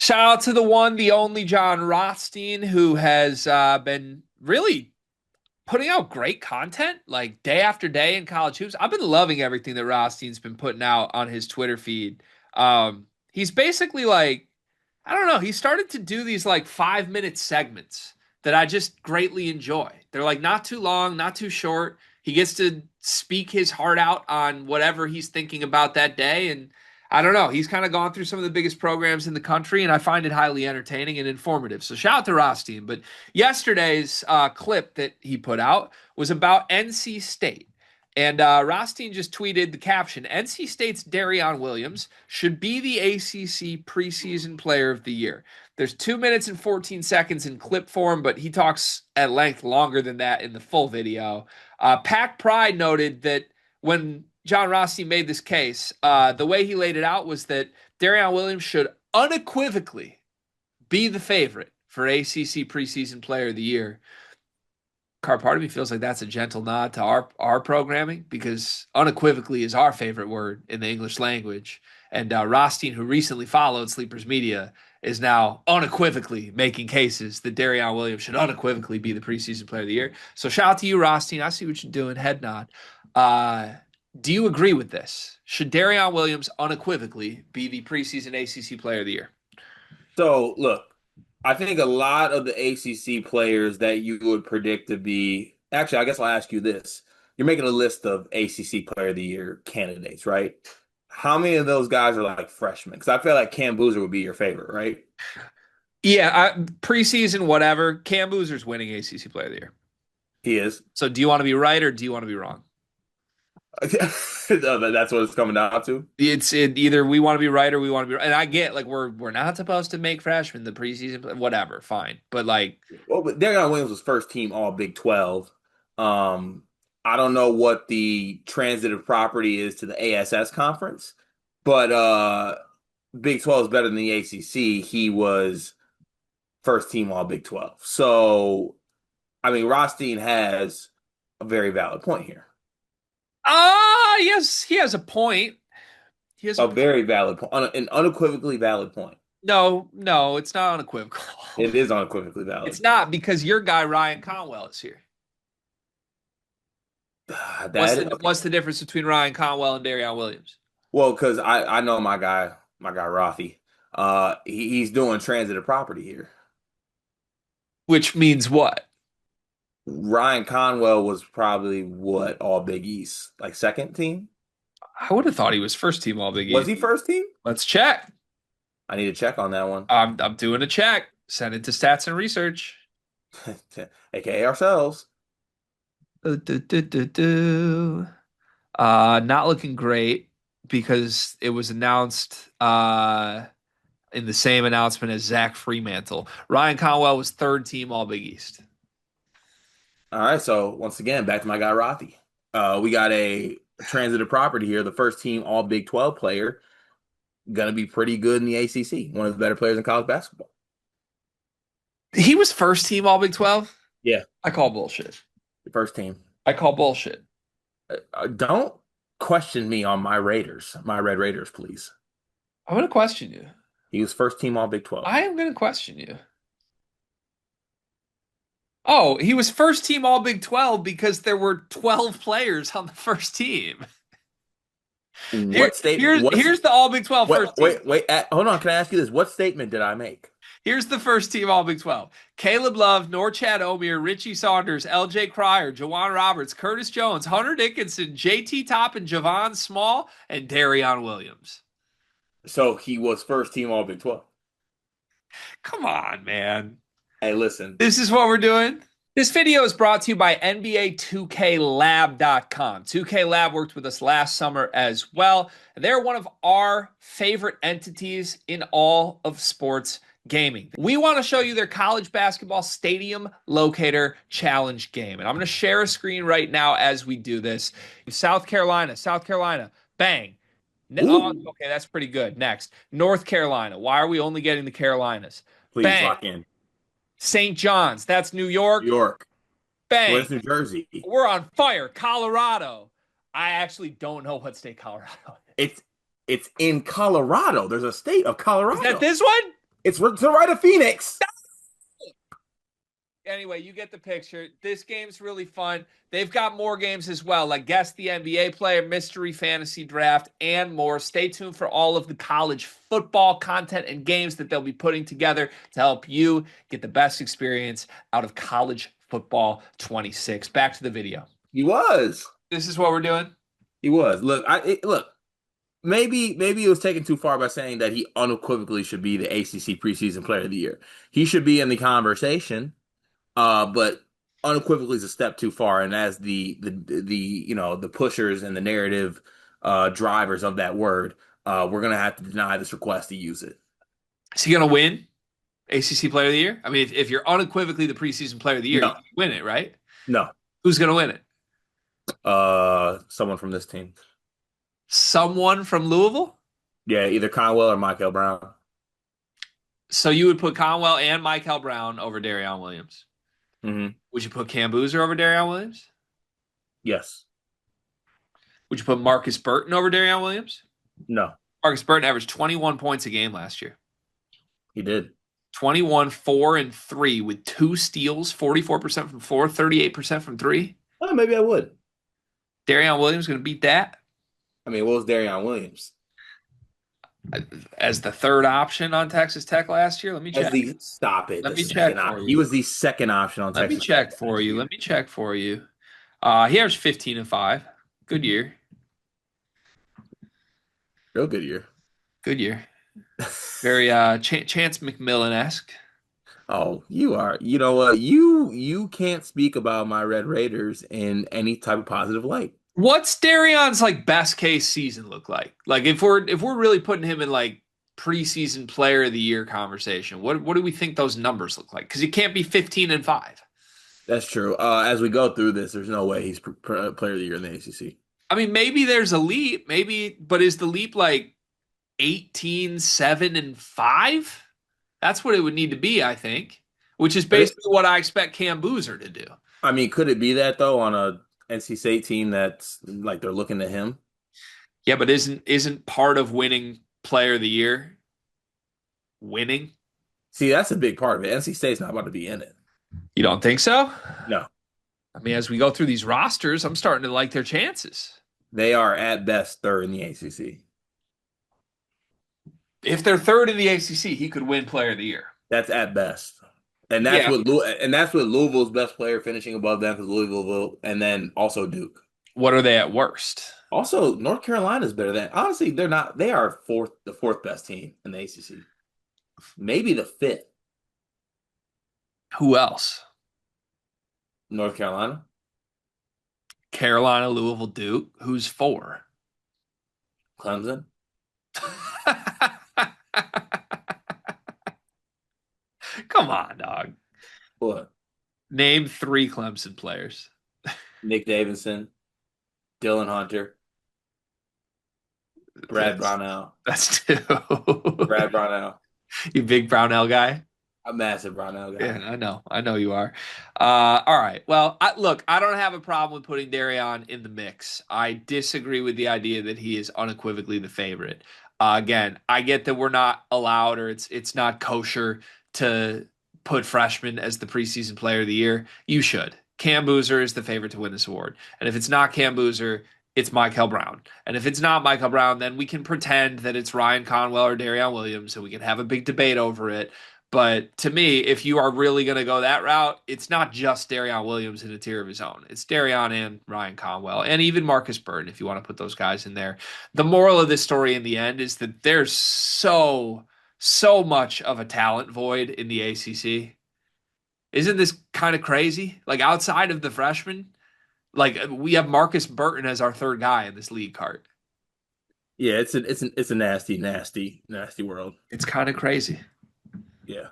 Shout out to the one, the only John Rothstein, who has been really putting out great content like day after day in college hoops. I've been loving everything that Rothstein's been putting out on his Twitter feed. He's basically like, I don't know, he started to do these like 5 minute segments that I just greatly enjoy. They're like not too long, not too short. He gets to speak his heart out on whatever he's thinking about that day. And I don't know, he's kind of gone through some of the biggest programs in the country, and I find it highly entertaining and informative. So shout out to Rothstein. But yesterday's clip that he put out was about NC State. And Rothstein just tweeted the caption: NC State's Darrion Williams should be the ACC Preseason Player of the Year. There's 2 minutes and 14 seconds in clip form, but he talks at length longer than that in the full video. Pack Pride noted that when John Rothstein made this case, the way he laid it out was that Darrion Williams should unequivocally be the favorite for ACC Preseason Player of the Year. Part of me feels like that's a gentle nod to our programming, because unequivocally is our favorite word in the English language. And Rothstein, who recently followed Sleepers Media, is now unequivocally making cases that Darrion Williams should unequivocally be the preseason player of the year. So shout out to you, Rothstein. I see what you're doing. Head nod. Do you agree with this? Should Darrion Williams unequivocally be the preseason ACC player of the year? So, look, I think a lot of the ACC players that you would predict to be, actually, I guess I'll ask you this. You're making a list of ACC Player of the Year candidates, right? How many of those guys are like freshmen? Because I feel like Cam Boozer would be your favorite, right? Yeah, preseason, whatever. Cam Boozer's winning ACC player of the year. He is. So do you want to be right or do you want to be wrong? That's what it's coming down to. Either we want to be right or we want to be right. And I get like we're not supposed to make freshmen the preseason, whatever, fine. But like, Well, but Darrion Williams was first team All Big 12. I don't know what the transitive property is to the ASS conference, but Big 12 is better than the ACC. He was first team All Big 12. So, I mean, Rothstein has a very valid point here. yes, he has a point. He has a A point. very valid point, an unequivocally valid point. No, it's not unequivocal. It is unequivocally valid. It's not, because your guy Ryan Conwell is here. Okay. What's the difference between Ryan Conwell and Darrion Williams? Well, because I know my guy Rothy. He's doing transitive property here. Which means what? Ryan Conwell was probably what, all Big East, like second team? I would have thought he was first team All Big Was East. he first team? Let's check. I need to check on that one. I'm doing a check. Send it to Stats and Research. AKA ourselves. Not looking great, because it was announced in the same announcement as Zach Freemantle. Ryan Conwell was third team All Big East. All right, so once again, back to my guy Rothy. We got a transitive property here, the first team All Big 12 player, gonna be pretty good in the ACC, one of the better players in college basketball. He was first team All Big 12? Yeah, I call bullshit. the first team. I call bullshit. Don't question me on my Raiders, my Red Raiders, please. I'm going to question you. He was first team All Big 12. I am going to question you. Oh, he was first team All Big 12 because there were 12 players on the first team. What statement? Here's the All Big 12 first team. Wait. Hold on. Can I ask you this? What statement did I make? Here's the first team All Big 12. Caleb Love, Norchad Omier, Richie Saunders, LJ Cryer, Jawan Roberts, Curtis Jones, Hunter Dickinson, JT Toppin, Javon Small, and Darrion Williams. So he was first team All Big 12. Come on, man. Hey, listen. This is what we're doing. This video is brought to you by NBA 2KLab.com. 2K Lab worked with us last summer as well. They're one of our favorite entities in all of sports gaming. We want to show you their college basketball stadium locator challenge game. And I'm going to share a screen right now as we do this. South Carolina, bang. Okay, that's pretty good. Next, North Carolina. Why are we only getting the Carolinas? Please Bang. lock in. St. John's, that's New York. New York. Bang. Where's New Jersey? We're on fire. Colorado. I actually don't know what state Colorado is. It's in Colorado. There's a state of Colorado. Is that this one? It's to the right of Phoenix. Anyway, you get the picture. This game's really fun. They've got more games as well, like Guess the NBA Player, Mystery Fantasy Draft, and more. Stay tuned for all of the college football content and games that they'll be putting together to help you get the best experience out of college football 26. Back to the video. He was. This is what we're doing. He was. Look. Maybe it was taken too far by saying that he unequivocally should be the ACC Preseason Player of the Year. He should be in the conversation. But unequivocally is a step too far, and as the pushers and the narrative drivers of that word, we're gonna have to deny this request to use it. Is he gonna win ACC Player of the Year? I mean, if you're unequivocally the preseason Player of the Year, you No, can win it, right? no. Who's gonna win it? Someone from this team. Someone from Louisville? Yeah, either Conwell or Michael Brown. So you would put Conwell and Michael Brown over Darrion Williams. Mm-hmm. Would you put Cam Boozer over Darrion Williams? Yes. Would you put Marcus Burton over Darrion Williams? No. Marcus Burton averaged 21 points a game last year. He did. 21, 4, and 3 with 2 steals, 44% from 4, 38% from 3. Well, maybe I would. Darrion Williams going to beat that? I mean, what was Darrion Williams? As the third option on Texas Tech last year? Let me check. Stop it. Let me check for you. He was the second option on Let Texas me check Tech for you. year. Let me check for you. He averaged 15 and 5. Good year. Real good year. Good year. Very Chance McMillan-esque. Oh, you are. You know what? You can't speak about my Red Raiders in any type of positive light. What's Darrion's like best case season look like? Like if we're really putting him in like preseason player of the year conversation, what do we think those numbers look like? Because he can't be 15 and 5. That's true. As we go through this, there's no way he's player of the year in the ACC. I mean, maybe there's a leap, but is the leap like 18, 7, and 5? That's what it would need to be, I think, which is basically what I expect Cam Boozer to do. I mean, could it be that though on a NC State team that's like they're looking to him? Yeah, but isn't part of winning player of the year winning? See, that's a big part of it. NC State's not about to be in it. You don't think so? No. I mean, as we go through these rosters, I'm starting to like their chances. They are at best third in the ACC. If they're third in the ACC, he could win player of the year. That's at best. And that's what Louisville's best player finishing above them because Louisville, and then also Duke. What are they at worst? Also, North Carolina's better than. Honestly, they're not. They are the fourth best team in the ACC. Maybe the fifth. Who else? North Carolina. Carolina, Louisville, Duke. Who's 4? Clemson. Come on, dog. What? Name 3 Clemson players. Nick Davidson, Dylan Hunter, Brad Brownell. That's 2. Brad Brownell. You big Brownell guy? A massive Brownell guy. Yeah, I know you are. All right. Well, I don't have a problem with putting Darrion in the mix. I disagree with the idea that he is unequivocally the favorite. Again, I get that we're not allowed or it's not kosher to put freshmen as the preseason player of the year. You should. Cam Boozer is the favorite to win this award. And if it's not Cam Boozer, it's Michael Brown. And if it's not Michael Brown, then we can pretend that it's Ryan Conwell or Darrion Williams and we can have a big debate over it. But to me, if you are really going to go that route, it's not just Darrion Williams in a tier of his own. It's Darrion and Ryan Conwell and even Marcus Burton, if you want to put those guys in there. The moral of this story in the end is that there's so much of a talent void in the ACC. Isn't this kind of crazy? Like outside of the freshmen, like we have Marcus Burton as our third guy in this league cart. Yeah, it's a nasty world. It's kind of crazy. Yeah.